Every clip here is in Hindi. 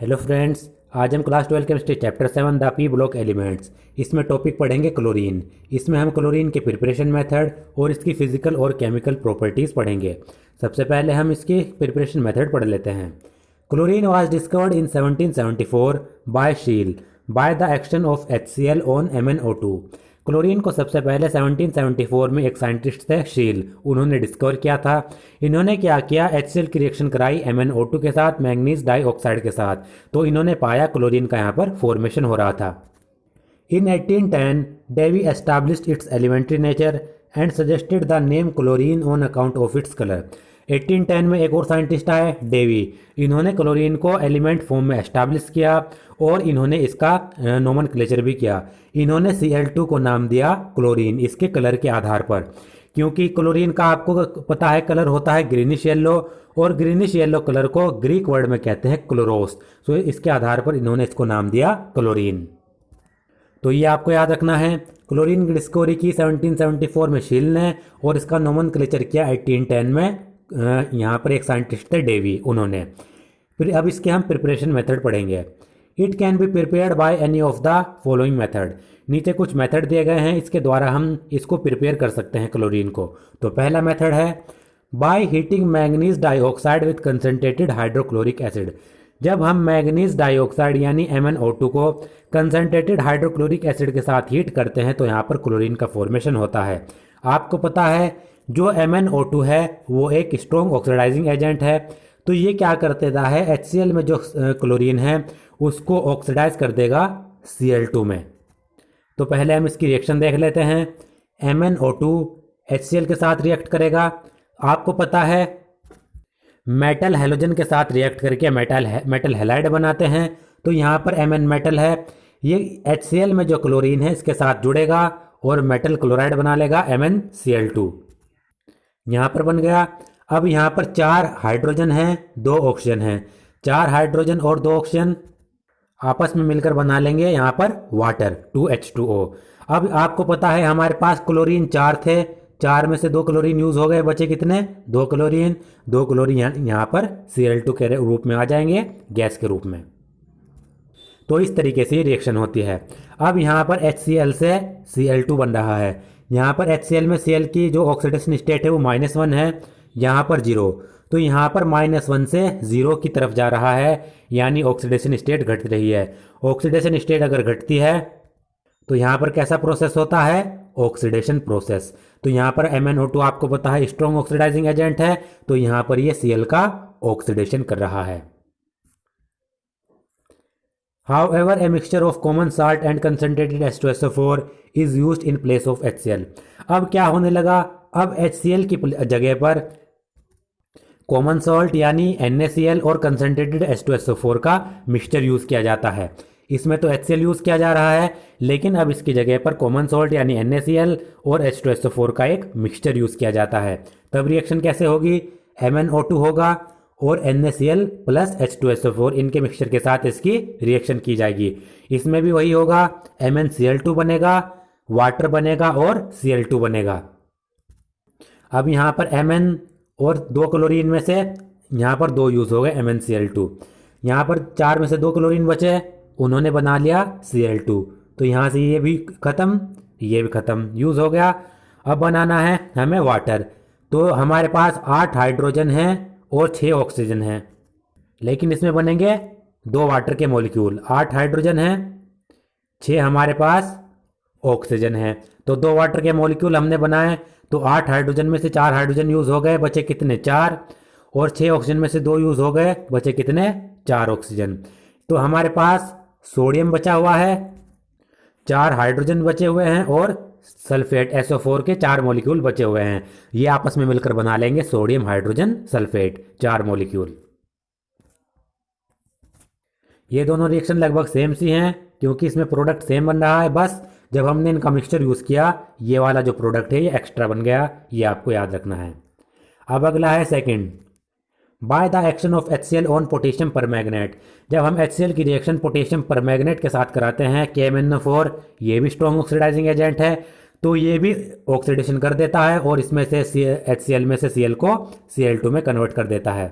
हेलो फ्रेंड्स, आज हम class 12 chemistry chapter 7 the P block elements इसमें टॉपिक पढ़ेंगे क्लोरीन। इसमें हम क्लोरीन के प्रिपरेशन मेथड और इसकी फिजिकल और केमिकल प्रॉपर्टीज़ पढ़ेंगे। सबसे पहले हम इसकी प्रिपरेशन मेथड पढ़ लेते हैं। Chlorine was discovered in 1774 by Scheele by the action of HCl on MnO2। Chlorine को सबसे पहले 1774 में एक साइंटिस्ट थे शील, उन्होंने डिस्कवर किया था। इन्होंने क्या किया, HCl की रिएक्शन कराई MnO2 के साथ, मैंगनीज डाइऑक्साइड के साथ, तो इन्होंने पाया क्लोरीन का यहाँ पर फॉर्मेशन हो रहा था। In 1810, Davy established its elementary nature and suggested the name chlorine on account of its color. 1810 में एक और साइंटिस्ट आए डेवी, इन्होंने क्लोरीन को एलिमेंट फॉर्म में एस्टैब्लिश किया और इन्होंने इसका नोमेनक्लेचर भी किया। इन्होंने Cl2 को नाम दिया क्लोरीन इसके कलर के आधार पर, क्योंकि क्लोरीन का आपको पता है कलर होता है ग्रीनिश येलो, और ग्रीनिश येलो कलर को ग्रीक वर्ड में कहते हैं क्लोरोस। तो इसके आधार पर इन्होंने इसको नाम दिया क्लोरीन। तो ये आपको याद रखना है। क्लोरीन की डिस्कवरी की 1774 में शील ने और इसका नोमेनक्लेचर किया 1810 में। यहाँ पर एक साइंटिस्ट थे डेवी, उन्होंने। फिर अब इसके हम प्रिपरेशन मेथड पढ़ेंगे। It can be prepared by any of the following method. नीचे कुछ मेथड दिए गए हैं, इसके द्वारा हम इसको प्रिपेयर कर सकते हैं क्लोरीन को। तो पहला मेथड है by heating manganese dioxide with concentrated hydrochloric acid. जब हम मैंगनीज डाइऑक्साइड यानी MnO2 को कंसनट्रेटेड हाइड्रोक्लोरिक एसिड के साथ हीट करते हैं तो यहाँ पर क्लोरीन का फॉर्मेशन होता है। आपको पता है जो MnO2 है वो एक स्ट्रॉन्ग ऑक्सीडाइजिंग एजेंट है, तो ये क्या कर देता है, HCl में जो क्लोरीन है उसको ऑक्सीडाइज कर देगा Cl2 में। तो पहले हम इसकी रिएक्शन देख लेते हैं। MnO2 HCl के साथ रिएक्ट करेगा। आपको पता है मेटल हेलोजन के साथ रिएक्ट करके मेटल हैलाइड बनाते हैं, तो यहाँ पर Mn मेटल है, ये HCl में जो क्लोरीन है इसके साथ जुड़ेगा और मेटल क्लोराइड बना लेगा MnCl2। यहाँ पर बन गया। अब यहाँ पर 4 हाइड्रोजन हैं, 2 ऑक्सीजन हैं। 4 हाइड्रोजन और 2 ऑक्सीजन आपस में मिलकर बना लेंगे यहाँ पर वाटर 2H2O। अब आपको पता है हमारे पास क्लोरीन 4 थे, 4 में से 2 क्लोरीन यूज हो गए, बचे कितने, 2 क्लोरीन। 2 क्लोरीन यहाँ पर Cl2 के रूप में आ जाएंगे, गैस के रूप में। तो इस तरीके से रिएक्शन होती है। अब यहाँ पर HCl से Cl2 बन रहा है। यहाँ पर HCl में Cl की जो ऑक्सीडेशन स्टेट है वो -1 है, यहाँ पर 0, तो यहाँ पर -1 से 0 की तरफ जा रहा है, यानी ऑक्सीडेशन स्टेट घट रही है। ऑक्सीडेशन स्टेट अगर घटती है तो यहाँ पर कैसा प्रोसेस होता है, ऑक्सीडेशन प्रोसेस। तो यहाँ पर MnO2 आपको पता है स्ट्रॉन्ग ऑक्सीडाइजिंग एजेंट है, तो यहाँ पर ये Cl का ऑक्सीडेशन कर रहा है। However, a mixture of common salt and concentrated H2SO4 is used in place of HCl. अब क्या होने लगा, अब HCl की जगह पर कॉमन सॉल्ट यानी NaCl और कंसनट्रेटेड H2SO4 का मिक्सचर यूज किया जाता है। इसमें तो HCl यूज किया जा रहा है, लेकिन अब इसकी जगह पर कॉमन सॉल्ट यानी NaCl और H2SO4 का एक मिक्सचर यूज किया जाता है। तब रिएक्शन कैसे होगी, MnO2 होगा और NaCl प्लस H2SO4 इनके मिक्सचर के साथ इसकी रिएक्शन की जाएगी। इसमें भी वही होगा, MnCl2 बनेगा, वाटर बनेगा और Cl2 बनेगा। अब यहाँ पर Mn और 2 क्लोरीन में से यहाँ पर 2 यूज हो गए MnCl2। यहाँ पर 4 में से 2 क्लोरीन बचे, उन्होंने बना लिया Cl2, तो यहाँ से ये भी खत्म, ये भी खत्म, यूज हो गया। अब बनाना है हमें वाटर। तो हमारे पास 8 हाइड्रोजन हैं और 6 ऑक्सीजन हैं, लेकिन इसमें बनेंगे 2 वाटर के मॉलिक्यूल। 8 हाइड्रोजन हैं, 6 हमारे पास ऑक्सीजन है, तो 2 वाटर के मॉलिक्यूल हमने बनाए। तो 8 हाइड्रोजन में से 4 हाइड्रोजन यूज हो गए, बचे कितने, 4, और 6 ऑक्सीजन में से 2 यूज हो गए, बचे कितने, 4 ऑक्सीजन। तो हमारे पास सोडियम बचा हुआ है, 4 हाइड्रोजन बचे हुए हैं और सल्फेट SO4 के 4 मॉलिक्यूल बचे हुए हैं। ये आपस में मिलकर बना लेंगे सोडियम हाइड्रोजन सल्फेट, 4 मॉलिक्यूल। ये दोनों रिएक्शन लगभग सेम सी हैं, क्योंकि इसमें प्रोडक्ट सेम बन रहा है, बस जब हमने इनका मिक्सचर यूज किया ये वाला जो प्रोडक्ट है ये एक्स्ट्रा बन गया, ये आपको याद रखना है। अब अगला है second, bye the action of HCl on potassium permanganate. जब हम HCl की रिएक्शन पोटेशियम परमैंगनेट के साथ कराते हैं KMnO4, ये भी स्ट्रॉन्ग ऑक्सीडाइजिंग एजेंट है, तो ये भी ऑक्सीडेशन कर देता है और इसमें से HCl में से Cl को Cl2 में कन्वर्ट कर देता है।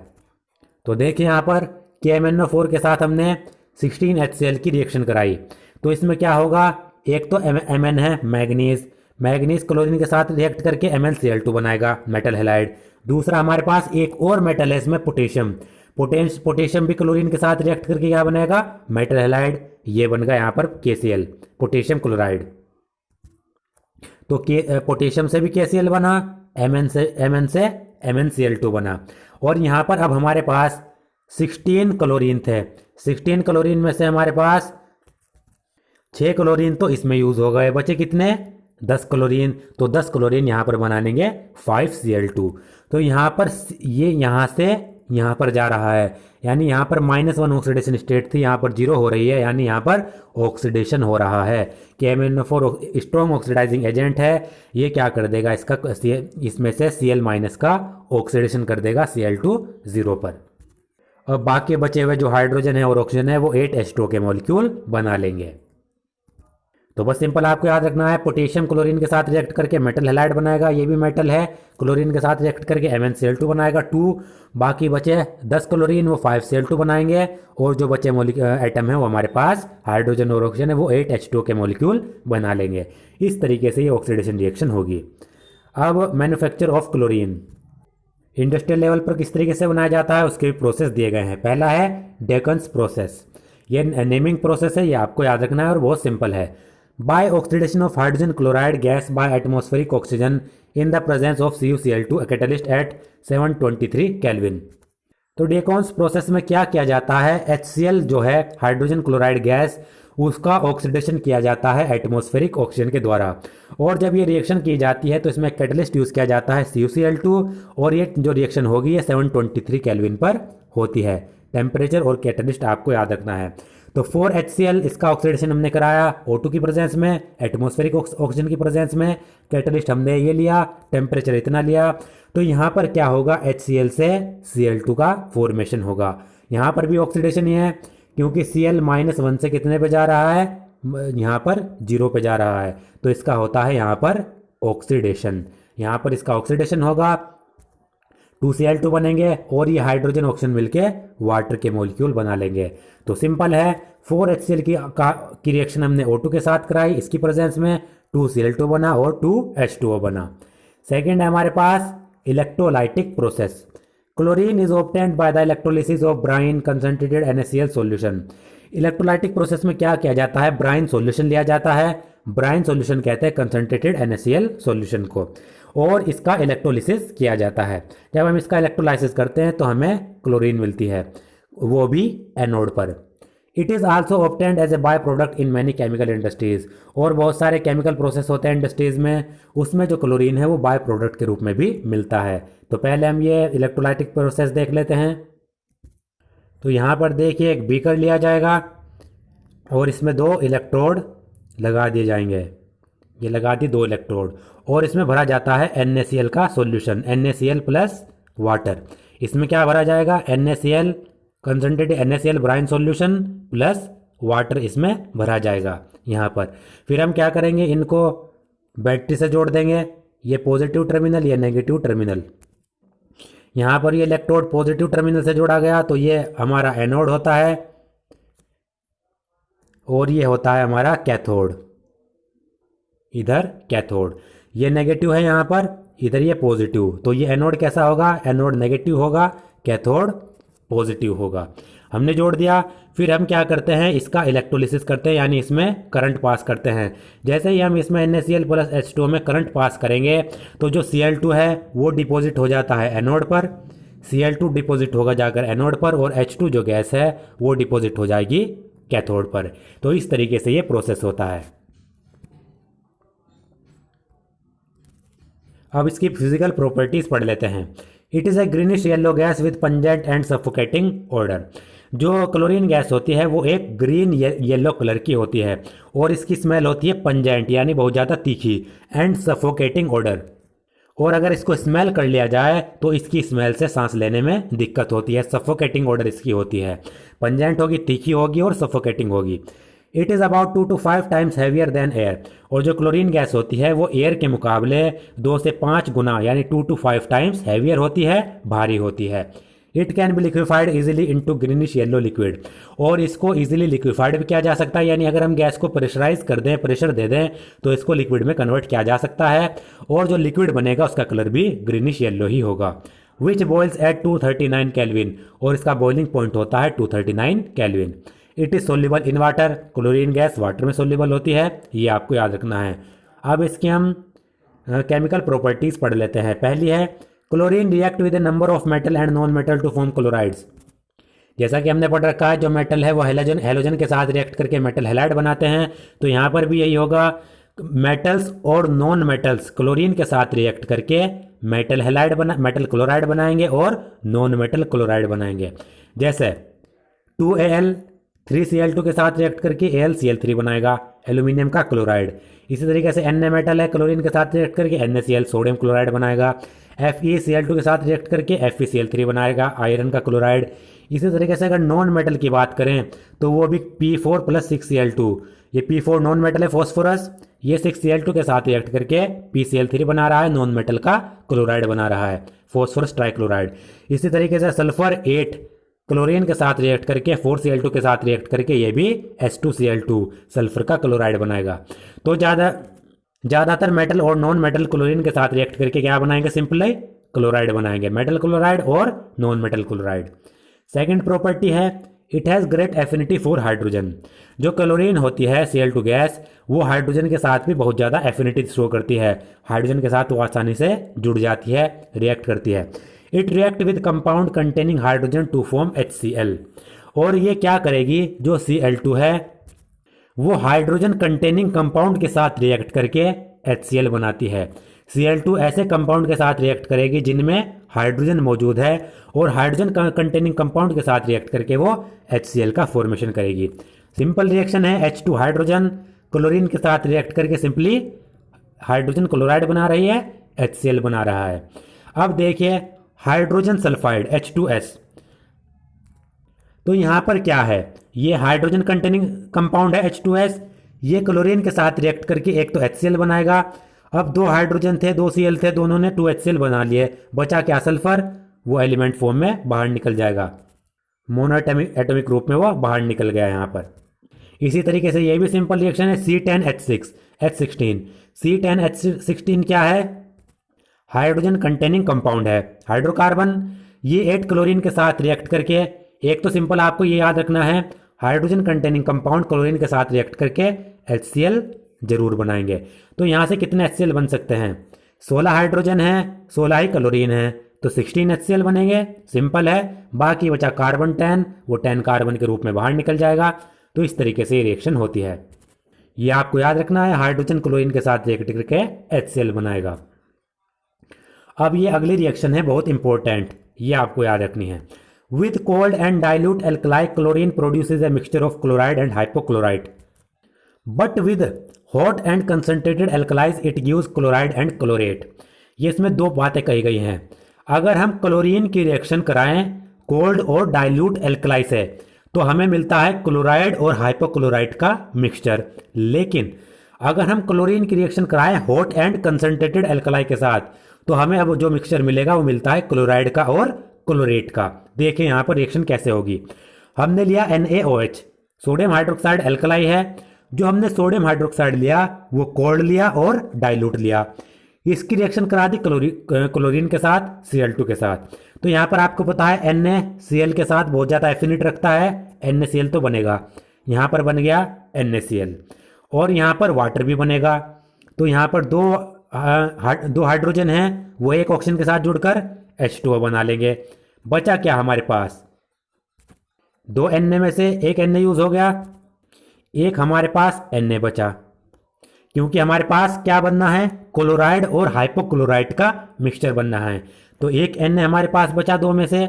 तो देखिए यहाँ पर KMnO4 के साथ हमने 16HCl की रिएक्शन कराई, तो इसमें क्या होगा, एक तो Mn है मैग्नीज, मैग्नीज क्लोरीन के साथ रिएक्ट करके MnCl2 बनाएगा मेटल हैलाइड। दूसरा हमारे पास एक और मेटल है इसमें पोटेशियम, पोटेशियम भी क्लोरीन के साथ रिएक्ट करके क्या बनेगा, मेटल हैलाइड, ये बन गया यहाँ पर KCl पोटेशियम क्लोराइड। तो पोटेशियम से भी KCl बना, Mn से MnCl2 बना। और यहाँ पर अब हमारे पास 16 क्लोरीन थे, 16 क्लोरीन में से हमारे पास 6 क्लोरीन तो इसमें यूज हो गए, बचे कितने, 10 क्लोरीन। तो 10 क्लोरीन यहाँ पर बना लेंगे 5Cl2। तो यहाँ पर ये यहाँ से यहाँ पर जा रहा है, यानी यहाँ पर -1 ऑक्सीडेशन स्टेट थी, यहाँ पर 0 हो रही है, यानी यहाँ पर ऑक्सीडेशन हो रहा है। KMnO4 स्ट्रॉन्ग ऑक्सीडाइजिंग एजेंट है, ये क्या कर देगा, इसका इसमें से Cl- का ऑक्सीडेशन कर देगा Cl2 0 पर। अब बाकी बचे हुए जो हाइड्रोजन है और ऑक्सीजन है वो 8H2O के मॉलिक्यूल बना लेंगे। तो बस सिंपल आपको याद रखना है, पोटेशियम क्लोरीन के साथ रिएक्ट करके मेटल हैलाइड बनाएगा, ये भी मेटल है, क्लोरीन के साथ रिएक्ट करके MnCl2 बनाएगा 2, बाकी बचे 10 क्लोरीन वो 5Cl2 बनाएंगे, और जो बचे एटम है वो हमारे पास हाइड्रोजन और ऑक्सीजन है वो 8H2O के मॉलिक्यूल बना लेंगे। इस तरीके से ये ऑक्सीडेशन रिएक्शन होगी। अब manufacture of chlorine industrial level पर किस तरीके से बनाया जाता है उसके भी प्रोसेस दिए गए हैं। पहला है डेकन्स प्रोसेस, ये नेमिंग प्रोसेस है, ये आपको याद रखना है और बहुत सिंपल है। By oxidation of hydrogen chloride gas by atmospheric oxygen in the presence of CuCl2 catalyst at 723 kelvin. तो डेकॉन्स प्रोसेस में क्या किया जाता है, HCl जो है हाइड्रोजन क्लोराइड गैस, उसका ऑक्सीडेशन किया जाता है एटमॉस्फेरिक ऑक्सीजन के द्वारा, और जब ये रिएक्शन की जाती है तो इसमें कैटलिस्ट यूज़ किया जाता है CuCl2, और ये जो रिएक्शन होगी ये 723 केल्विन पर होती है। टेम्परेचर और कैटलिस्ट आपको याद रखना है। तो 4HCl इसका ऑक्सीडेशन हमने कराया O2 की प्रेजेंस में, एटमॉस्फेरिक ऑक्सीजन की प्रेजेंस में, कैटलिस्ट हमने ये लिया, टेम्परेचर इतना लिया, तो यहाँ पर क्या होगा, HCl से Cl2 का फॉर्मेशन होगा। यहाँ पर भी ऑक्सीडेशन ही है, क्योंकि Cl-1 से कितने पे जा रहा है, यहाँ पर 0 पे जा रहा है, तो इसका होता है यहाँ पर ऑक्सीडेशन, यहाँ पर इसका ऑक्सीडेशन होगा, 2Cl2 बनेंगे, और ये हाइड्रोजन ऑक्सीजन मिलके वाटर के मॉलिक्यूल बना लेंगे। तो सिंपल है, 4HCl की रिएक्शन हमने O2 के साथ कराई, इसकी प्रेजेंस में 2Cl2 बना और 2H2O बना। सेकेंड है हमारे पास electrolytic process. Chlorine is obtained by the electrolysis of brine concentrated NaCl solution. Electrolytic process में क्या किया जाता है, ब्राइन सॉल्यूशन लिया जाता है, ब्राइन सॉल्यूशन कहते हैं कंसंट्रेटेड NaCl सॉल्यूशन को, और इसका इलेक्ट्रोलिसिस किया जाता है। जब हम इसका इलेक्ट्रोलाइसिस करते हैं तो हमें क्लोरीन मिलती है, वो भी एनोड पर। It is also obtained as a by product in many chemical industries, और बहुत सारे केमिकल प्रोसेस होते हैं इंडस्ट्रीज़ में, उसमें जो क्लोरीन है वो बाय प्रोडक्ट के रूप में भी मिलता है। तो पहले हम ये इलेक्ट्रोलाइटिक प्रोसेस देख लेते हैं। तो यहाँ पर देखिए एक बीकर लिया जाएगा और इसमें 2 इलेक्ट्रोड लगा दिए जाएंगे, ये लगा दी 2 इलेक्ट्रोड, और इसमें भरा जाता है NaCl का सॉल्यूशन, NaCl प्लस वाटर। इसमें क्या भरा जाएगा, NaCl concentrated NaCl brine solution plus water इसमें भरा जाएगा यहाँ पर। फिर हम क्या करेंगे, इनको बैटरी से जोड़ देंगे, ये पॉजिटिव टर्मिनल, ये नेगेटिव टर्मिनल। यहाँ पर ये इलेक्ट्रोड पॉजिटिव टर्मिनल से जोड़ा गया तो ये हमारा एनोड होता है, और ये होता है हमारा कैथोड, इधर कैथोड, ये नेगेटिव है यहाँ पर, इधर ये पॉजिटिव, तो ये एनोड कैसा होगा, एनोड नेगेटिव होगा, कैथोड पॉजिटिव होगा। हमने जोड़ दिया। फिर हम क्या करते हैं, इसका इलेक्ट्रोलिसिस करते हैं, यानी इसमें करंट पास करते हैं। जैसे ही हम इसमें NaCl प्लस H2O में करंट पास करेंगे तो जो Cl2 है वो डिपॉजिट हो जाता है एनोड पर, Cl2 डिपॉजिट होगा जाकर एनोड पर, और H2 जो गैस है वो डिपॉजिट हो जाएगी कैथोड पर। तो इस तरीके से ये प्रोसेस होता है। अब इसकी फिजिकल प्रॉपर्टीज पढ़ लेते हैं। It is a greenish yellow gas with pungent and suffocating order. जो क्लोरीन गैस होती है वो एक ग्रीन येलो कलर की होती है, और इसकी स्मेल होती है पंजेंट यानी बहुत ज़्यादा तीखी, एंड सफोकेटिंग ऑर्डर। और अगर इसको स्मेल कर लिया जाए तो इसकी स्मेल से सांस लेने में दिक्कत होती है। सफोकेटिंग ऑर्डर इसकी होती है, पंजेंट होगी, तीखी होगी और सफोकेटिंग होगी। It is about 2 to 5 times heavier than air. और जो क्लोरीन गैस होती है वो एयर के मुकाबले 2 से 5 गुना यानी 2 to 5 टाइम्स हैवियर होती है, भारी होती है। It can be liquefied easily into greenish yellow liquid, और इसको इजीली लिक्विफाइड भी किया जा सकता है, यानी अगर हम गैस को प्रेशराइज कर दें, प्रेशर दे दें, तो इसको लिक्विड में कन्वर्ट किया जा सकता है, और जो लिक्विड बनेगा उसका कलर भी ग्रीनिश येलो ही होगा। विच बॉइल्स एट 239 केल्विन, और इसका बॉइलिंग पॉइंट होता है 239 kelvin. It is soluble in water, chlorine gas water में सोल्यूबल होती है, ये आपको याद रखना है। अब इसकी हम केमिकल प्रॉपर्टीज पढ़ लेते हैं। पहली है chlorine react with a number of metal and non metal to form chlorides. जैसा कि हमने पढ़ रखा है, जो मेटल है वो हेलोजन के साथ रिएक्ट करके मेटल हैलाइड बनाते हैं, तो यहाँ पर भी यही होगा। मेटल्स और नॉन मेटल्स क्लोरीन के साथ रिएक्ट करके मेटल क्लोराइड बनाएंगे और नॉन मेटल क्लोराइड बनाएंगे। जैसे 2Al 3Cl2 के साथ रिएक्ट करके AlCl3 बनाएगा, एल्यूमिनियम का क्लोराइड। इसी तरीके से Na मेटल है, क्लोरीन के साथ रिएक्ट करके NaCl सोडियम क्लोराइड बनाएगा। FeCl2 के साथ रिएक्ट करके FeCl3 बनाएगा, आयरन का क्लोराइड। इसी तरीके से अगर नॉन मेटल की बात करें तो वो भी P4 + 6Cl2, ये P4 नॉन मेटल है फॉस्फोरस, ये 6Cl2 के साथ रिएक्ट करके PCl3 बना रहा है, नॉन मेटल का क्लोराइड बना रहा है, फॉस्फोरस ट्राइक्लोराइड। इसी तरीके से सल्फर 8 क्लोरीन के साथ रिएक्ट करके 4Cl2 के साथ रिएक्ट करके ये भी H2Cl2 सल्फर का क्लोराइड बनाएगा। तो ज़्यादातर मेटल और नॉन मेटल क्लोरीन के साथ रिएक्ट करके क्या बनाएंगे, सिंपली क्लोराइड बनाएंगे, मेटल क्लोराइड और non metal chloride. Second property है it has great affinity for hydrogen. जो क्लोरीन होती है Cl2 गैस, वो हाइड्रोजन के साथ भी बहुत ज़्यादा एफिनिटी शो करती है, हाइड्रोजन के साथ वो आसानी से जुड़ जाती है, रिएक्ट करती है। It react with compound containing hydrogen to form HCl, और ये क्या करेगी, जो Cl2 है वो हाइड्रोजन कंटेनिंग कंपाउंड के साथ रिएक्ट करके HCl बनाती है। Cl2 ऐसे कंपाउंड के साथ रिएक्ट करेगी जिनमें हाइड्रोजन मौजूद है, और हाइड्रोजन कंटेनिंग कंपाउंड के साथ रिएक्ट करके वो HCl का फॉर्मेशन करेगी। सिंपल रिएक्शन है, H2 हाइड्रोजन क्लोरीन के साथ रिएक्ट करके सिंपली हाइड्रोजन क्लोराइड बना रही है, HCl बना रहा है। अब देखिए हाइड्रोजन सल्फाइड H2S, तो यहां पर क्या है, ये हाइड्रोजन कंटेनिंग कंपाउंड है H2S, ये क्लोरीन के साथ रिएक्ट करके एक तो HCl बनाएगा। अब 2 हाइड्रोजन थे, 2 Cl थे, दोनों ने 2 HCl बना लिए, बचा क्या, सल्फर, वो एलिमेंट फॉर्म में बाहर निकल जाएगा, मोनो एटॉमिक रूप में वो बाहर निकल गया यहाँ पर। इसी तरीके से ये भी सिंपल रिएक्शन है C10H16। C10H16 क्या है, हाइड्रोजन कंटेनिंग कंपाउंड है, हाइड्रोकार्बन। ये 8 क्लोरीन के साथ रिएक्ट करके, एक तो सिंपल आपको ये याद रखना है, हाइड्रोजन कंटेनिंग कंपाउंड क्लोरीन के साथ रिएक्ट करके HCl जरूर बनाएंगे। तो यहाँ से कितने HCl बन सकते हैं, 16 हाइड्रोजन है, 16 ही क्लोरीन है, तो 16 HCl बनेंगे, सिंपल है। बाकी बचा कार्बन 10, वो 10 कार्बन के रूप में बाहर निकल जाएगा। तो इस तरीके से रिएक्शन होती है, ये आपको याद रखना है, हाइड्रोजन क्लोरीन के साथ रिएक्ट करके HCl बनाएगा। अब ये अगली रिएक्शन है बहुत इंपॉर्टेंट, ये आपको याद रखनी है। With cold and dilute alkali chlorine produces a mixture of chloride and hypochloride, but with hot and concentrated alkalis it gives chloride and chlorate. ये इसमें 2 बातें कही गई हैं। अगर हम क्लोरीन की रिएक्शन कराएं कोल्ड और डाइल्यूट एल्कलाई से, तो हमें मिलता है क्लोराइड और हाइपोक्लोराइड का मिक्सचर। लेकिन अगर हम क्लोरीन की रिएक्शन कराएं हॉट एंड कंसंट्रेटेड एल्कलाई के साथ, तो हमें अब जो मिक्सचर मिलेगा वो मिलता है क्लोराइड का और क्लोरेट का। देखिए यहाँ पर रिएक्शन कैसे होगी। हमने लिया NaOH, सोडियम हाइड्रोक्साइड एल्कलाई है। जो हमने सोडियम हाइड्रोक्साइड लिया वो कोल्ड लिया और डाइल्यूट लिया, इसकी रिएक्शन करा दी क्लोरीन के साथ, Cl2 के साथ। तो यहाँ पर आपको पता है NaCl के साथ बहुत ज़्यादा एफिनिटी रखता है, NaCl तो बनेगा, यहाँ पर बन गया NaCl, और यहाँ पर वाटर भी बनेगा। तो यहाँ पर दो हाइड्रोजन हैं, वो एक ऑक्सीजन के साथ जुड़कर H2O बना लेंगे। बचा क्या हमारे पास, 2 Na में से एक Na यूज हो गया, एक हमारे पास Na बचा, क्योंकि हमारे पास क्या बनना है, क्लोराइड और हाइपोक्लोराइड का मिक्सचर बनना है। तो एक Na हमारे पास बचा, 2 में से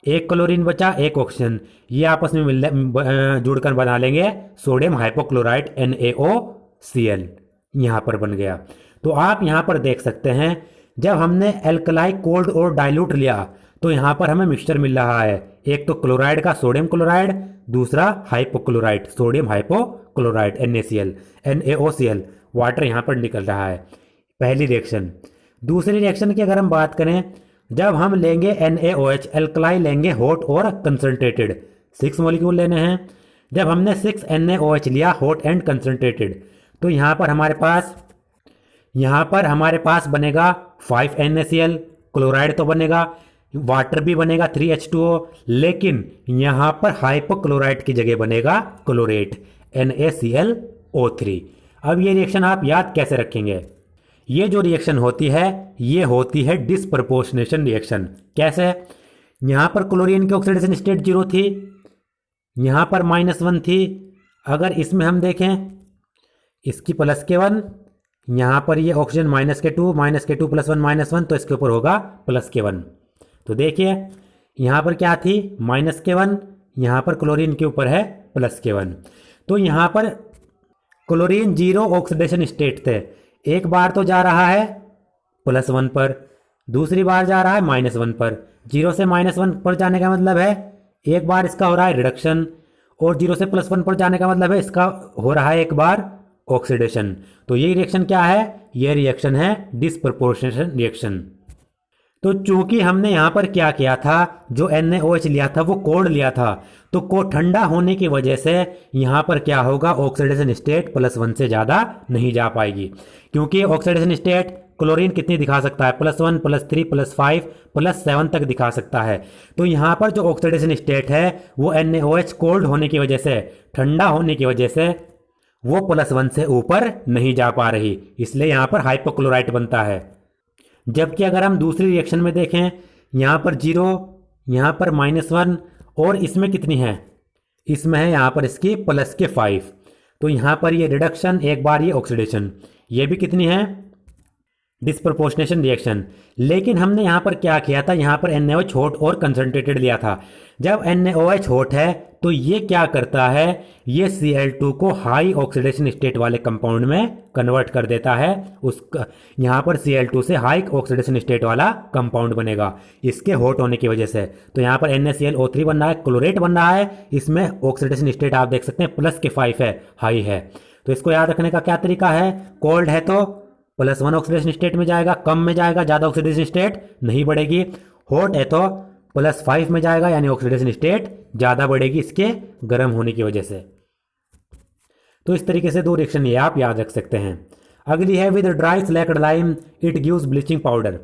एक क्लोरीन बचा, एक ऑक्सीजन, ये आपस में जुड़कर बना लेंगे सोडियम हाइपोक्लोराइड NaOCl, यहाँ पर बन गया। तो आप यहाँ पर देख सकते हैं, जब हमने एल्कलाई कोल्ड और डाइल्यूट लिया तो यहाँ पर हमें मिक्सचर मिल रहा है, एक तो क्लोराइड का सोडियम क्लोराइड, दूसरा hypochloride sodium hypochloride NaOCl, water यहाँ पर निकल रहा है, पहली रिएक्शन। दूसरी रिएक्शन की अगर हम बात करें, जब हम लेंगे NaOH एल्कलाई लेंगे हॉट और कंसनट्रेटेड, 6 मॉलिक्यूल लेने हैं। जब हमने 6 NaOH लिया हॉट एंड कंसनट्रेटेड, तो यहाँ पर हमारे पास बनेगा 5 NaCl, क्लोराइड तो बनेगा, वाटर भी बनेगा 3H2O, लेकिन यहाँ पर हाइपोक्लोराइड की जगह बनेगा क्लोरेट NaClO3। अब ये रिएक्शन आप याद कैसे रखेंगे? ये जो रिएक्शन होती है ये होती है डिस्प्रपोर्शनेशन रिएक्शन। कैसे? यहाँ पर क्लोरीन की ऑक्सीडेशन स्टेट 0 थी, यहाँ पर -1 थी। अगर इसमें हम देखें इसकी +K1, यहाँ पर ये ऑक्सीजन -K2 +1 -1, तो इसके ऊपर होगा +K1। तो देखिए यहाँ पर क्या थी -K1, यहाँ पर क्लोरीन के ऊपर है +K1। तो यहाँ पर क्लोरीन 0 ऑक्सीडेशन स्टेट थे, एक बार तो जा रहा है +1 पर, दूसरी बार जा रहा है -1 पर। 0 से -1 पर जाने का मतलब है एक बार इसका हो रहा है रिडक्शन, और 0 से +1 पर जाने का मतलब है इसका हो रहा है एक बार ऑक्सीडेशन। तो ये रिएक्शन क्या है? ये रिएक्शन है डिस्प्रपोर्शनेशन रिएक्शन। तो चूंकि हमने यहाँ पर क्या किया था, जो NaOH लिया था वो कोल्ड लिया था, तो को ठंडा होने की वजह से यहाँ पर क्या होगा, ऑक्सीडेशन स्टेट +1 से ज़्यादा नहीं जा पाएगी, क्योंकि ऑक्सीडेशन स्टेट क्लोरीन कितनी दिखा सकता है, +1 +3 +5 +7 तक दिखा सकता है। तो यहाँ पर जो ऑक्सीडेशन स्टेट है वो NaOH कोल्ड होने की वजह से, ठंडा होने की वजह से वो +1 से ऊपर नहीं जा पा रही, इसलिए यहाँ पर हाइपोक्लोराइट बनता है। जबकि अगर हम दूसरी रिएक्शन में देखें, यहाँ पर 0, यहाँ पर -1, और इसमें कितनी है, इसमें है यहाँ पर इसकी +K5। तो यहाँ पर ये रिडक्शन, एक बार ये ऑक्सीडेशन, ये भी कितनी है, डिस्प्रपोर्शनेशन रिएक्शन। लेकिन हमने यहाँ पर क्या किया था, यहाँ पर NaOH हॉट और कंसनट्रेटेड लिया था। जब NaOH हॉट है तो ये क्या करता है, ये Cl2 को हाई ऑक्सीडेशन स्टेट वाले कंपाउंड में कन्वर्ट कर देता है। उसका यहाँ पर Cl2 से हाई ऑक्सीडेशन स्टेट वाला कंपाउंड बनेगा इसके हॉट होने की वजह से। तो यहाँ पर NaClO3 बन रहा है, क्लोरेट बन रहा है, इसमें ऑक्सीडेशन स्टेट आप देख सकते हैं +K5 है, हाई है। तो इसको याद रखने का क्या तरीका है, कोल्ड है तो +1 ऑक्सीडेशन स्टेट में जाएगा, कम में जाएगा, ज़्यादा ऑक्सीडेशन स्टेट नहीं बढ़ेगी। हॉट है तो +5 में जाएगा, यानी ऑक्सीडेशन स्टेट ज़्यादा बढ़ेगी इसके गर्म होने की वजह से। तो इस तरीके से 2 रिएक्शन ये आप याद रख सकते हैं। अगली है with dry select lime it gives bleaching powder.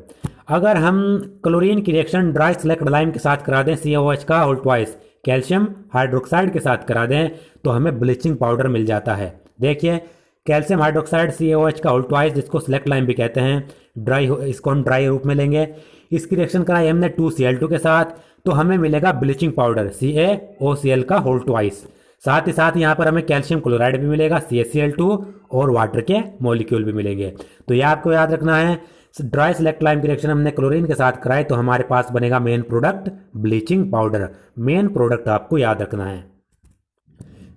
अगर हम क्लोरीन की रिएक्शन ड्राई सेलेक्ट लाइम के साथ करा दें, CaOH का होल ट्वाइस कैल्शियम हाइड्रोक्साइड के साथ करा दें, तो हमें ब्लीचिंग पाउडर मिल जाता है। देखिए कैल्शियम हाइड्रोक्साइड CaOH का होल ट्वाइस, जिसको सेलेक्ट लाइम भी कहते हैं, इसको हम ड्राई रूप में लेंगे। इसकी रिएक्शन कराई हमने 2Cl2 के साथ, तो हमें मिलेगा ब्लीचिंग पाउडर CaOCl का होल ट्वाइस। साथ ही साथ यहाँ पर हमें कैल्शियम क्लोराइड भी मिलेगा CaCl2, और वाटर के मॉलिक्यूल भी मिलेंगे। तो ये आपको याद रखना है, ड्राई सेलेक्ट लाइम की रिएक्शन हमने क्लोरीन के साथ कराई तो हमारे पास बनेगा main product bleaching powder. Main product आपको याद रखना है।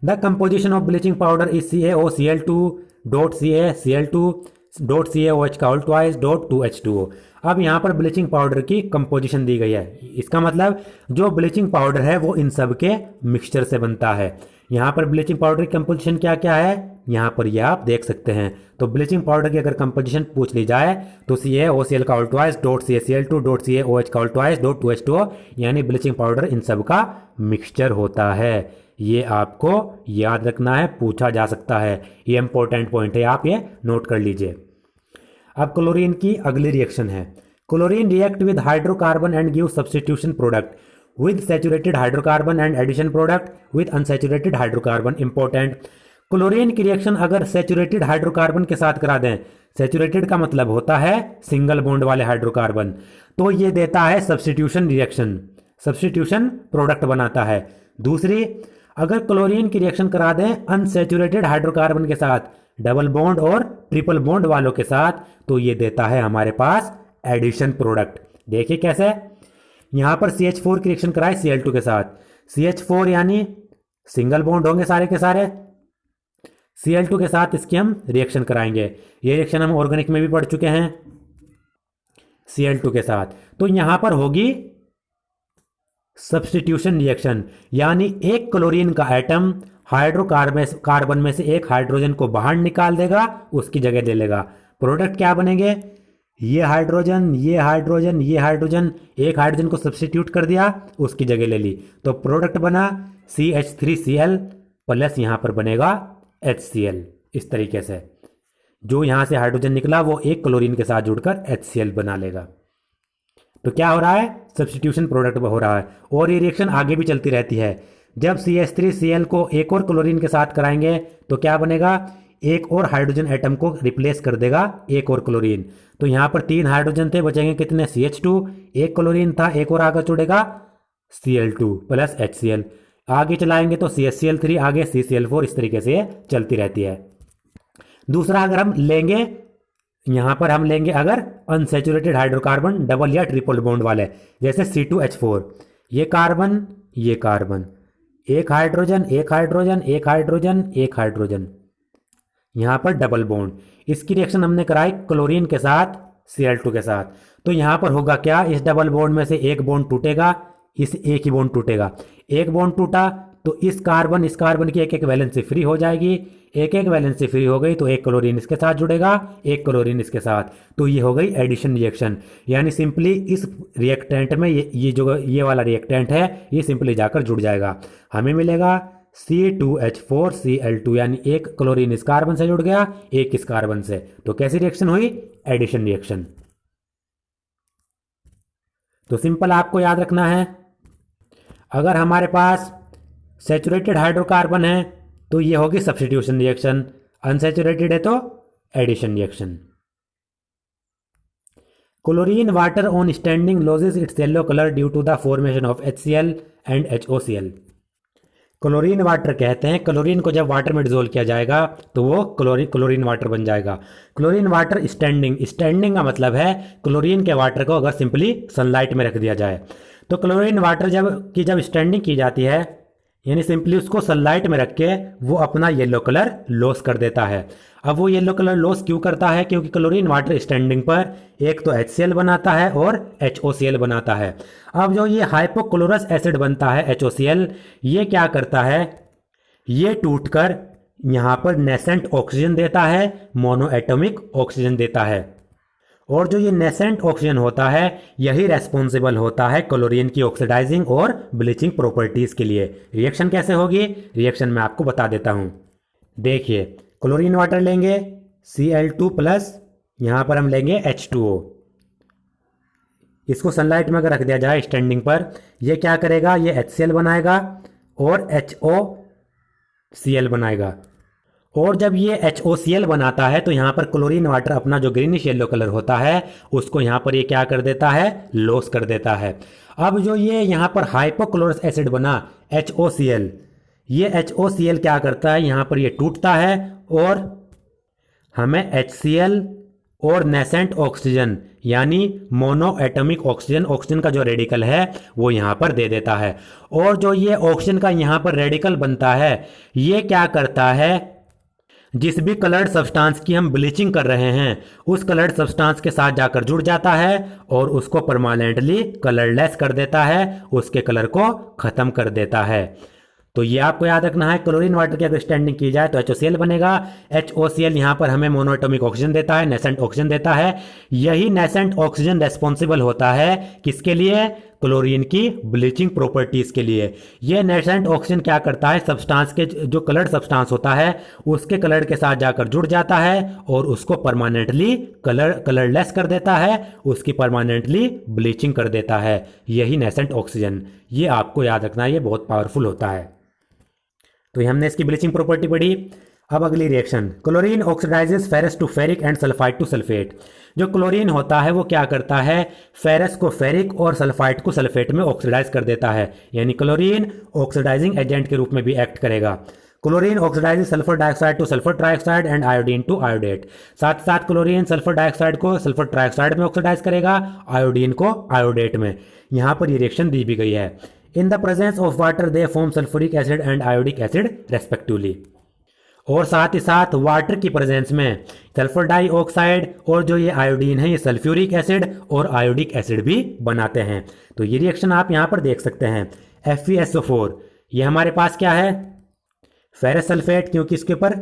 The composition of bleaching powder is CaOCl2.CaCl2.CaOH का होल ट्वाइस .2H2O। अब यहाँ पर ब्लीचिंग पाउडर की कंपोजिशन दी गई है, इसका मतलब जो ब्लीचिंग पाउडर है वो इन सब के मिक्सचर से बनता है। यहाँ पर ब्लीचिंग पाउडर की कंपोजिशन क्या क्या है, यहाँ पर ये आप देख सकते हैं। तो ब्लीचिंग पाउडर की अगर कंपोजिशन पूछ ली जाए तो CaOCl का होल ट्वाइस .CaCl2.CaOH का होल ट्वाइस .2H2O, यानी ब्लीचिंग पाउडर इन सब का मिक्सचर होता है। ये आपको याद रखना है, पूछा जा सकता है, ये इंपॉर्टेंट पॉइंट है, आप ये नोट कर लीजिए। अब क्लोरीन की अगली रिएक्शन है, chlorine react with hydrocarbon and give substitution product with saturated hydrocarbon and addition product with unsaturated hydrocarbon. Important, chlorine की रिएक्शन अगर सैचुरेटेड हाइड्रोकार्बन के साथ करा दें, सैचुरेटेड का मतलब होता है सिंगल बॉन्ड वाले हाइड्रोकार्बन, तो ये देता है सब्स्टिट्यूशन रिएक्शन, सब्स्टिट्यूशन प्रोडक्ट बनाता है। दूसरी, अगर क्लोरीन की रिएक्शन करा दें अनसैचुरेटेड हाइड्रोकार्बन के साथ, डबल बॉन्ड और ट्रिपल बॉन्ड वालों के साथ, तो ये देता है हमारे पास एडिशन प्रोडक्ट। देखिए कैसे, यहां पर CH4 की रिएक्शन कराए Cl2 के साथ, CH4 यानी सिंगल बॉन्ड होंगे सारे के सारे, Cl2 के साथ इसकी हम रिएक्शन कराएंगे। ये रिएक्शन हम ऑर्गेनिक में भी पढ़ चुके हैं Cl2 के साथ। तो यहां पर होगी सब्स्टिट्यूशन रिएक्शन, यानी एक क्लोरीन का एटम हाइड्रोकार्बन में से एक हाइड्रोजन को बाहर निकाल देगा, उसकी जगह ले लेगा। प्रोडक्ट क्या बनेंगे, ये हाइड्रोजन, ये हाइड्रोजन, ये हाइड्रोजन, एक हाइड्रोजन को सब्स्टिट्यूट कर दिया, उसकी जगह ले ली, तो प्रोडक्ट बना CH3Cl प्लस यहाँ पर बनेगा HCl। इस तरीके से जो यहाँ से हाइड्रोजन निकला वो एक क्लोरीन के साथ जुड़कर HCl बना लेगा। तो क्या हो रहा है, सब्स्टिट्यूशन प्रोडक्ट हो रहा है। और ये रिएक्शन आगे भी चलती रहती है। जब CH3Cl को एक और क्लोरीन के साथ कराएंगे तो क्या बनेगा, एक और हाइड्रोजन एटम को रिप्लेस कर देगा एक और क्लोरीन। तो यहाँ पर 3 हाइड्रोजन थे, बचेंगे कितने, CH2, एक क्लोरीन था, एक और आगे जुड़ेगा Cl2 प्लस HCl। आगे चलाएंगे तो CHCl3, आगे CCl4, इस तरीके से चलती रहती है। दूसरा अगर हम लेंगे, यहां पर हम लेंगे अगर अनसैचुरेटेड हाइड्रोकार्बन डबल या ट्रिपल बॉन्ड वाले, जैसे C2H4, ये कार्बन, ये कार्बन, एक हाइड्रोजन, एक हाइड्रोजन, एक हाइड्रोजन, एक हाइड्रोजन, यहां पर डबल बॉन्ड। इसकी रिएक्शन हमने कराई क्लोरीन के साथ Cl2 के साथ। तो यहां पर होगा क्या, इस डबल बॉन्ड में से एक बॉन्ड टूटेगा, इस एक ही बॉन्ड टूटेगा, एक बॉन्ड टूटा तो इस कार्बन की एक एक वैलेंसी फ्री हो जाएगी, एक एक वैलेंसी फ्री हो गई तो एक क्लोरीन इसके साथ जुड़ेगा, एक क्लोरीन इसके साथ, तो ये हो गई एडिशन रिएक्शन। यानी सिंपली इस रिएक्टेंट में ये वाला रिएक्टेंट है, ये सिंपली जाकर जुड़ जाएगा, हमें मिलेगा C2H4Cl2, यानी एक क्लोरीन इस कार्बन से जुड़ गया, एक इस कार्बन से। तो कैसी रिएक्शन हुई, एडिशन रिएक्शन। तो सिंपल आपको याद रखना है, अगर हमारे पास सैचुरेटेड हाइड्रोकार्बन है तो ये होगी सब्स्टिट्यूशन रिएक्शन, अनसैचुरेटेड है तो addition reaction. Chlorine water on standing losses its yellow colour due to the formation of HCl and HOCl। Chlorine water कहते हैं, क्लोरीन को जब वाटर में डिजोल्व किया जाएगा तो वो क्लोरीन वाटर बन जाएगा। क्लोरीन वाटर स्टैंडिंग का मतलब है क्लोरीन के वाटर को अगर सिंपली सनलाइट में रख दिया जाए, तो क्लोरीन वाटर जब स्टैंडिंग की जाती है, यानी सिंपली उसको सनलाइट में रख के वो अपना येलो कलर लॉस कर देता है। अब वो येलो कलर लॉस क्यों करता है, क्योंकि क्लोरीन वाटर स्टैंडिंग पर एक तो HCl बनाता है और HOCl बनाता है। अब जो ये हाइपोक्लोरस एसिड बनता है HOCl, ये क्या करता है, ये टूटकर यहाँ पर नेसेंट ऑक्सीजन देता है, मोनोएटॉमिक ऑक्सीजन देता है। और जो ये नेसेंट ऑक्सीजन होता है यही रेस्पॉन्सिबल होता है क्लोरीन की ऑक्सीडाइजिंग और ब्लीचिंग प्रॉपर्टीज के लिए। रिएक्शन कैसे होगी, रिएक्शन मैं आपको बता देता हूं। देखिए, क्लोरीन वाटर लेंगे Cl2 प्लस यहां पर हम लेंगे H2O, इसको सनलाइट में अगर रख दिया जाए स्टैंडिंग पर, ये क्या करेगा, ये HCl बनाएगा और HOCl बनाएगा। और जब ये HOCl बनाता है तो यहाँ पर क्लोरीन वाटर अपना जो ग्रीनिश येलो कलर होता है उसको यहाँ पर ये क्या कर देता है, लॉस कर देता है। अब जो ये यहाँ पर हाइपोक्लोरस एसिड बना HOCl, ये HOCl क्या करता है, यहाँ पर ये टूटता है और हमें HCl और नेसेंट ऑक्सीजन यानी मोनो एटॉमिक ऑक्सीजन का जो रेडिकल है वो यहाँ पर दे देता है। और जो ये ऑक्सीजन का यहाँ पर रेडिकल बनता है ये क्या करता है, जिस भी कलर्ड सब्सटेंस की हम ब्लीचिंग कर रहे हैं उस कलर्ड सब्सटेंस के साथ जाकर जुड़ जाता है और उसको परमानेंटली कलरलेस कर देता है, उसके कलर को खत्म कर देता है। तो ये आपको याद रखना है, क्लोरीन वाटर की अगर स्टैंडिंग की जाए तो HOCl बनेगा। HOCl यहाँ पर हमें मोनोएटॉमिक ऑक्सीजन देता है, नेसेंट ऑक्सीजन देता है। यही नेसेंट ऑक्सीजन रेस्पॉन्सिबल होता है किसके लिए, क्लोरीन की ब्लीचिंग प्रॉपर्टीज के लिए। ये नेसेंट ऑक्सीजन क्या करता है, सब्सटेंस के जो कलर्ड सब्सटेंस होता है उसके कलर के साथ जाकर जुड़ जाता है और उसको परमानेंटली कलरलेस कर देता है, उसकी परमानेंटली ब्लीचिंग कर देता है। यही नेसेंट ऑक्सीजन, ये आपको याद रखना है, ये बहुत पावरफुल होता है। तो ये हमने इसकी ब्लीचिंग प्रॉपर्टी पढ़ी। अब अगली reaction, chlorine oxidises ferrous to ferric and sulphide to sulphate. जो क्लोरीन होता है वो क्या करता है, फेरस को फेरिक और सल्फाइड को सल्फेट में ऑक्सीडाइज कर देता है, यानी क्लोरीन ऑक्सीडाइजिंग एजेंट के रूप में भी एक्ट करेगा। Chlorine oxidises sulphur dioxide to sulphur trioxide and iodine to iodate. साथ साथ क्लोरीन सल्फर डाइऑक्साइड को सल्फर ट्राइऑक्साइड में ऑक्सीडाइज करेगा, आयोडीन को आयोडेट में। यहाँ पर ये रिएक्शन दी भी गई है। In the presence of water they form sulphuric acid and iodic acid respectively. और साथ ही साथ वाटर की प्रेजेंस में सल्फर डाइऑक्साइड और जो ये आयोडीन है ये सल्फ्यूरिक एसिड और आयोडिक एसिड भी बनाते हैं। तो ये रिएक्शन आप यहाँ पर देख सकते हैं। FeSO4 ये हमारे पास क्या है, फेरस सल्फेट, क्योंकि इसके ऊपर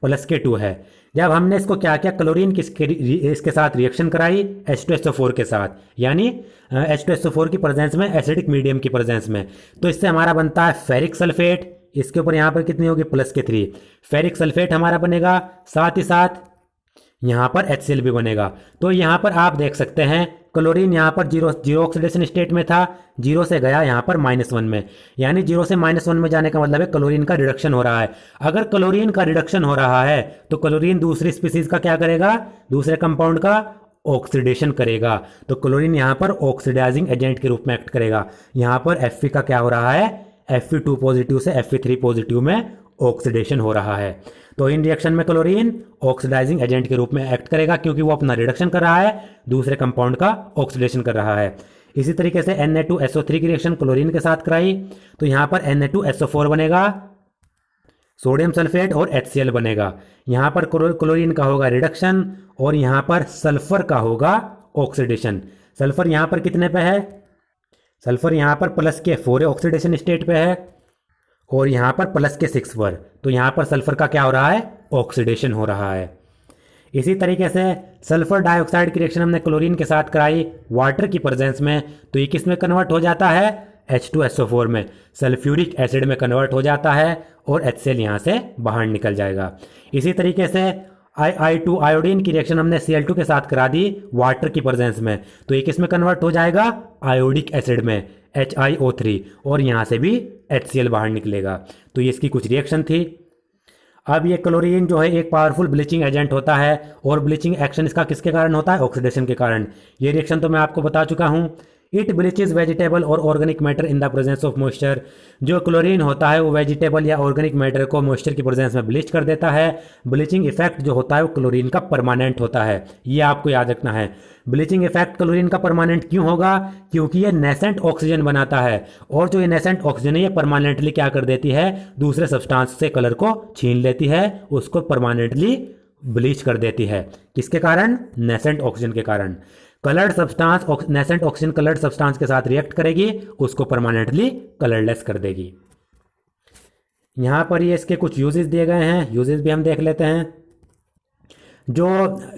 +K2 है। जब हमने इसको क्या किया, क्लोरीन इसके साथ रिएक्शन कराई H2SO4 के साथ, यानी H2SO4 की प्रेजेंस में, एसिडिक मीडियम की प्रेजेंस में, तो इससे हमारा बनता है फेरिक सल्फेट। इसके ऊपर यहाँ पर कितनी होगी, +K3 फेरिक सल्फेट हमारा बनेगा। साथ ही साथ यहाँ पर HCl भी बनेगा। तो यहाँ पर आप देख सकते हैं क्लोरीन यहाँ पर जीरो ऑक्सीडेशन स्टेट में था, 0 से गया यहाँ पर -1 में, यानी 0 से -1 में जाने का मतलब है क्लोरीन का रिडक्शन हो रहा है। अगर क्लोरीन का रिडक्शन हो रहा है तो क्लोरीन दूसरी स्पीसीज का क्या करेगा, दूसरे कंपाउंड का ऑक्सीडेशन करेगा। तो क्लोरीन यहाँ पर ऑक्सीडाइजिंग एजेंट के रूप में एक्ट करेगा। यहाँ पर Fe का क्या हो रहा है, Fe2 पॉजिटिव से Fe3 पॉजिटिव में ऑक्सीडेशन हो रहा है। तो इन रिएक्शन में क्लोरीन ऑक्सीडाइजिंग एजेंट के रूप में एक्ट करेगा, क्योंकि वो अपना रिडक्शन कर रहा है, दूसरे कंपाउंड का ऑक्सीडेशन कर रहा है। इसी तरीके से Na2SO3 की रिएक्शन क्लोरीन के साथ कराई तो यहाँ पर Na2SO4 बनेगा, सोडियम सल्फेट और HCl बनेगा। यहाँ पर क्लोरीन का होगा रिडक्शन और यहाँ पर सल्फर का होगा ऑक्सीडेशन। सल्फर यहाँ पर कितने पे है, सल्फर यहाँ पर +K4 ऑक्सीडेशन स्टेट पे है और यहाँ पर +K6 पर। तो यहाँ पर सल्फर का क्या हो रहा है, ऑक्सीडेशन हो रहा है। इसी तरीके से सल्फर डाइऑक्साइड की रिएक्शन हमने क्लोरीन के साथ कराई वाटर की प्रेजेंस में, तो ये किस में कन्वर्ट हो जाता है, H2SO4 में, सल्फ्यूरिक एसिड में कन्वर्ट हो जाता है और HCl यहाँ से बाहर निकल जाएगा। इसी तरीके से I2 आयोडीन की रिएक्शन हमने Cl2 के साथ करा दी वाटर की प्रेजेंस में, तो ये किस में कन्वर्ट हो जाएगा, आयोडिक एसिड में, HiO3, और यहाँ से भी HCl बाहर निकलेगा। तो ये इसकी कुछ रिएक्शन थी। अब ये क्लोरीन जो है एक पावरफुल ब्लीचिंग एजेंट होता है और ब्लीचिंग एक्शन इसका किसके कारण होता है, ऑक्सीडेशन के कारण। ये रिएक्शन तो मैं आपको बता चुका हूँ। इट ब्लीचेज वेजिटेबल और organic matter in the presence of moisture. जो क्लोरीन होता है वो वेजिटेबल या ऑर्गेनिक मैटर को मॉइस्चर की प्रेजेंस में ब्लीच कर देता है। ब्लीचिंग इफेक्ट जो होता है वो क्लोरीन का परमानेंट होता है, ये आपको याद रखना है। ब्लीचिंग इफेक्ट क्लोरीन का परमानेंट क्यों होगा, क्योंकि ये नेसेंट ऑक्सीजन बनाता है और जो ये नेसेंट ऑक्सीजन है ये परमानेंटली क्या कर देती है, दूसरे सब्सटेंस से कलर को छीन लेती है, उसको परमानेंटली ब्लीच कर देती है। किसके कारण, नेसेंट ऑक्सीजन के कारण। Coloured substance nascent oxygen coloured substance के साथ रिएक्ट करेगी, उसको परमानेंटली कलरलेस कर देगी। यहां पर ये इसके कुछ यूजेस दिए गए हैं, यूजेस भी हम देख लेते हैं। जो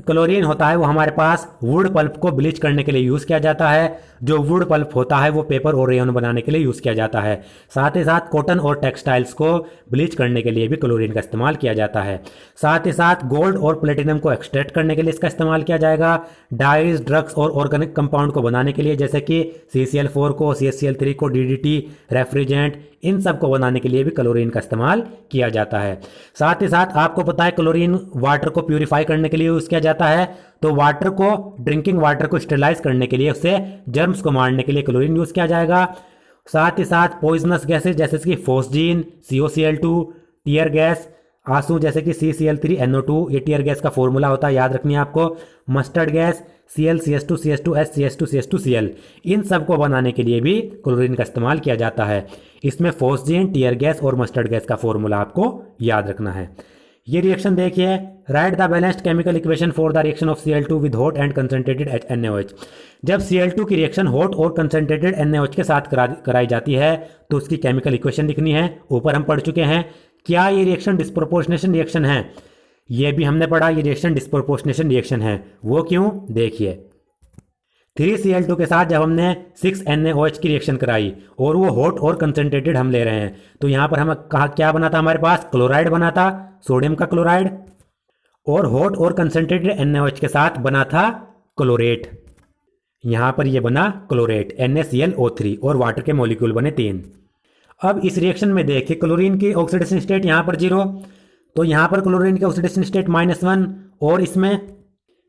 क्लोरीन होता है वो हमारे पास वुड पल्प को ब्लीच करने के लिए यूज़ किया जाता है। जो वुड पल्प होता है वो पेपर और रेयन बनाने के लिए यूज़ किया जाता है। साथ ही साथ कॉटन और टेक्सटाइल्स को ब्लीच करने के लिए भी क्लोरीन का इस्तेमाल किया जाता है। साथ ही साथ गोल्ड और प्लेटिनम को एक्सट्रैक्ट करने के लिए इसका इस्तेमाल किया जाएगा। डाइज, ड्रग्स और ऑर्गेनिक कंपाउंड को बनाने के लिए, जैसे कि CCl4 को, CHCl3 को, DDT, रेफ्रिजरेंट, इन सब को बनाने के लिए भी क्लोरीन का इस्तेमाल किया जाता है। साथ ही साथ आपको पता है क्लोरीन वाटर को प्यूरिफाई करने के लिए यूज़ किया जाता है। तो वाटर को, ड्रिंकिंग वाटर को स्टेरिलाइज करने के लिए, उससे जर्म्स को मारने के लिए क्लोरीन यूज़ किया जाएगा। साथ ही साथ पॉइजनस गैसेज जैसे कि फॉस्जीन, COCl2, टीयर गैस, आंसू जैसे कि CCl3NO2, ये टीयर गैस का फॉर्मूला होता है, याद रखनी है आपको। Mustard gas, Cl, CH2, CH2S, CH2, CH2Cl, इन सब को बनाने के लिए भी क्लोरीन का इस्तेमाल किया जाता है। इसमें फॉस्जीन, टीयर गैस और मस्टर्ड गैस का फॉर्मूला आपको याद रखना है। ये रिएक्शन देखिए, right the balanced chemical equation for the reaction of Cl2 with hot and concentrated NaOH। जब Cl2 की रिएक्शन हॉट और कंसंट्रेटेड NaOH के साथ कराई जाती है तो उसकी केमिकल इक्वेशन लिखनी है। ऊपर हम पढ़ चुके हैं। क्या ये रिएक्शन डिस्प्रोपोर्शनेशन रिएक्शन है, ये भी हमने पढ़ा। ये रिएक्शन डिस्प्रोपोर्शनेशन रिएक्शन है, वो क्यों, देखिए। 3Cl2 के साथ जब हमने 6NaOH की रिएक्शन कराई और वो हॉट और कंसंट्रेटेड हम ले रहे हैं, तो यहाँ पर हम कहा क्या बना था, हमारे पास क्लोराइड बना था, सोडियम का क्लोराइड, और हॉट और कंसंट्रेटेड NaOH के साथ बना था क्लोरेट। यहाँ पर ये बना क्लोरेट, NaClO3, और वाटर के मॉलिक्यूल बने 3। अब इस रिएक्शन में देखिए क्लोरीन की ऑक्सीडेशन स्टेट यहाँ पर 0, तो यहाँ पर क्लोरीन की ऑक्सीडेशन स्टेट -1 और इसमें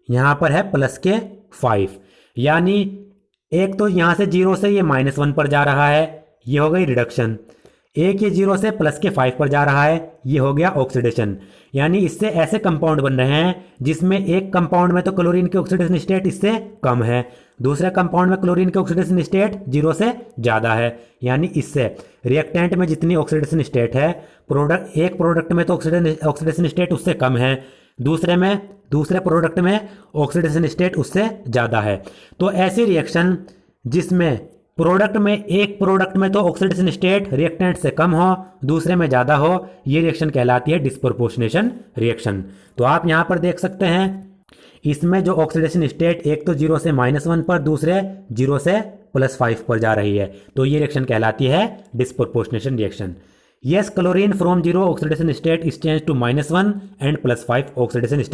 यहाँ पर है +K5, यानी एक तो यहाँ से 0 से ये -1 पर जा रहा है, ये हो गई रिडक्शन। एक ये 0 से +K5 पर जा रहा है, ये हो गया ऑक्सीडेशन। यानी इससे ऐसे कंपाउंड बन रहे हैं जिसमें एक कंपाउंड में तो क्लोरीन की ऑक्सीडेशन स्टेट इससे कम है, दूसरे कंपाउंड में क्लोरीन की ऑक्सीडेशन स्टेट 0 से ज़्यादा है। यानी इससे रिएक्टेंट में जितनी ऑक्सीडेशन स्टेट है, एक प्रोडक्ट में तो ऑक्सीडेशन स्टेट उससे कम है, दूसरे प्रोडक्ट में ऑक्सीडेशन स्टेट उससे ज़्यादा है। तो ऐसी रिएक्शन जिसमें प्रोडक्ट में, एक प्रोडक्ट में तो ऑक्सीडेशन स्टेट रिएक्टेंट से कम हो, दूसरे में ज़्यादा हो, ये रिएक्शन कहलाती है डिस्प्रोपोर्शनेशन रिएक्शन। तो आप यहाँ पर देख सकते हैं इसमें जो ऑक्सीडेशन स्टेट एक तो 0 से -1 पर, दूसरे 0 से +5 पर जा रही है, तो ये रिएक्शन कहलाती है disproportionation reaction. Yes, chlorine from 0 oxidation state is changed to -1 and +5 oxidation state.